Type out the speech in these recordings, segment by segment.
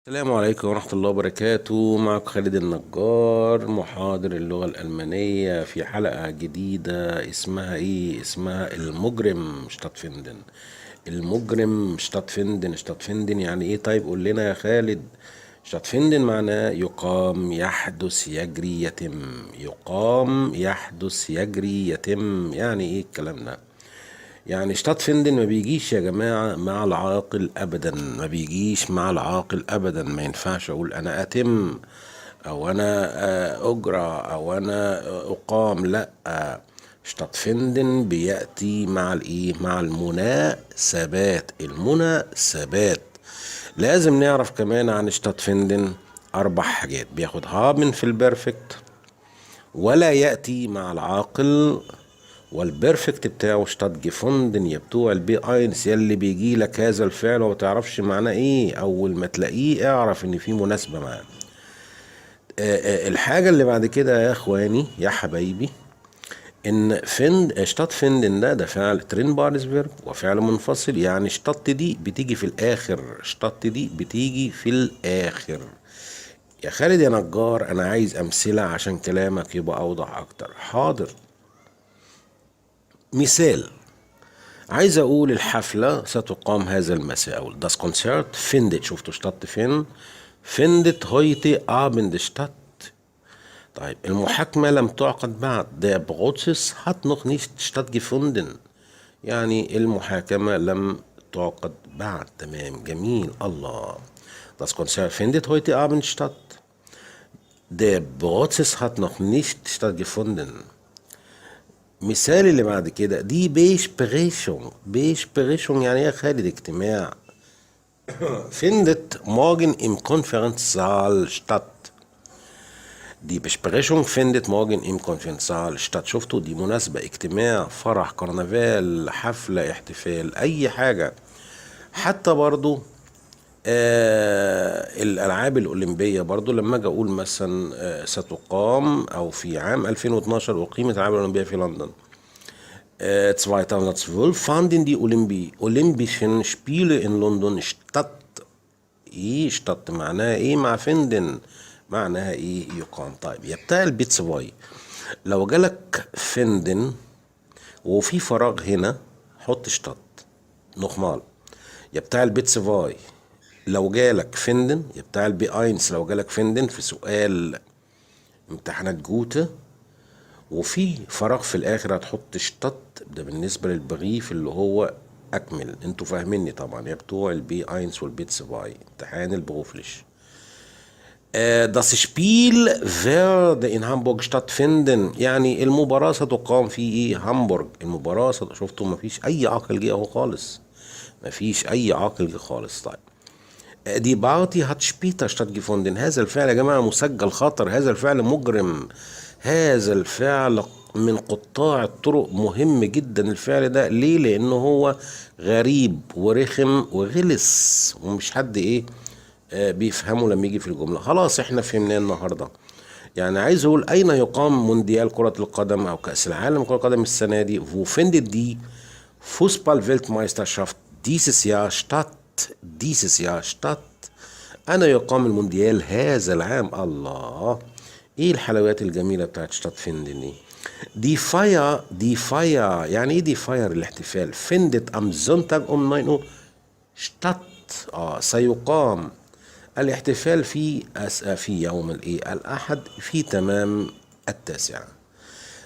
السلام عليكم ورحمة الله وبركاته. معك خالد النجار محاضر اللغة الألمانية في حلقة جديدة. اسمها ايه؟ اسمها المجرم شتاتفندن. المجرم شتاتفندن يعني ايه؟ طيب قول لنا يا خالد. شتاتفندن معناه يقام، يحدث، يجري، يتم. يقام، يحدث، يجري، يتم. يعني ايه الكلام ده؟ يعني شتات فندن ما بيجيش يا جماعة مع العاقل أبدا، ما بيجيش مع العاقل أبدا. ما ينفعش أقول أنا أتم أو أنا أجرى أو أنا أقام، لأ. شتات فندن بيأتي مع الإيه؟ مع المناسبات. المناسبات لازم نعرف كمان عن شتات فندن 4 حاجات. بياخد هابن في البرفكت، ولا يأتي مع العاقل، والبرفكت بتاعه شتات جيفوندن. يا بتوع البي اينس يلي بيجي لك هذا الفعل وما تعرفش معناه ايه، اول ما تلاقيه اعرف ان في مناسبة معاه. الحاجة اللي بعد كده يا اخواني يا حبايبي، ان شتات فيندن ده فعل ترينبارسفيرب وفعل منفصل. يعني شتات دي بتيجي في الاخر، شتات دي بتيجي في الاخر. يا خالد يا نجار انا عايز امثلة عشان كلامك يبقى اوضح اكتر. حاضر. مثال، عايز اقول الحفلة ستقام هذا المساء. اقول das Konzert findet. شفتوا شتات فين؟ findet heute Abend statt. طيب المحاكمة لم تعقد بعد. der Prozess hat noch nicht stattgefunden. يعني المحاكمة لم تعقد بعد. تمام، جميل، الله. das Konzert findet heute Abend statt. der Prozess hat noch nicht stattgefunden. مثال اللي بعد كده دي بيشبريشung. بيشبريشung يعني ايه يا خالد؟ اجتماع. findet morgen im Konferenzsaal statt. Die Besprechung findet morgen im Konferenzsaal statt. شفتوا؟ دي مناسبة، اجتماع، فرح، كرنفال، حفلة، احتفال، أي حاجة. حتى برضو الألعاب الأولمبية برضو لما أجي أقول مثلا ستقام أو في عام 2012 أقيمت الألعاب الأولمبية في لندن. 2012 fanden die Olympischen Spiele in London statt. ايه شتط معناها ايه مع فندن؟ معناها ايه؟ يقام. طيب يا بتاع البيتس باي، لو جالك فندن وفي فراغ هنا حط شتط نخمال. يا بتاع البيتس باي لو جالك فندن، يا بتاع البي اينس لو جالك فندن في سؤال امتحانات جوته وفي فراغ في الاخر هتحط شتط. ده بالنسبه للبغيف اللي هو اكمل. انتوا فاهميني طبعا يا بتوع البي اينس والبيتس باي، امتحان البغوفلش. Das Spiel werde in Hamburg stattfinden. يعني المباراة ستقام في ايه؟ هامبورج. المباراة شفتوا؟ مفيش اي عاقل جه اهو خالص، مفيش اي عاقل جه خالص. طيب دي بارتي هات شبيتا stattgefunden. هذا الفعل يا جماعة مسجل خطر، هذا الفعل مجرم، هذا الفعل من قطاع الطرق، مهم جدا الفعل ده. ليه؟ لانه هو غريب ورخم وغلس ومش حد ايه بيفهمه لما يجي في الجملة. خلاص احنا فهمناه النهاردة. يعني عايز اقول اين يقام مونديال كرة القدم او كأس العالم كرة القدم السنة دي؟ wo findet die Fußball-Weltmeisterschaft dieses Jahr statt. dieses Jahr statt. أنا يقام المونديال هذا العام. الله، ايه الحلويات الجميلة بتاعت شتات فيندن دي؟ دي فاير يعني ايه؟ دي فاير الاحتفال. findet am Sonntag um 9 Uhr statt. سيقام الاحتفال في يوم الايه؟ الأحد في تمام 9.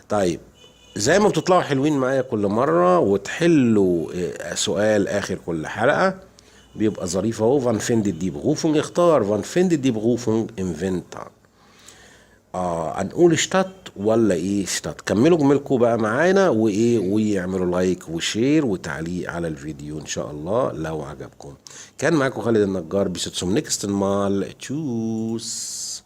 طيب زي ما بتطلعوا حلوين معايا كل مرة وتحلوا سؤال آخر كل حلقة بيبقى ظريف اهو. فان فيندد دي بغوفنج. اختار فان فيندد دي بغوفنج انفنتا. هنقول شتات ولا ايه؟ شتات. كملوا جملكم بقى معانا وايه، ويعملوا لايك وشير وتعليق على الفيديو ان شاء الله لو عجبكم. كان معاكم خالد النجار. بيسوتسوم نيكست مال تشوس.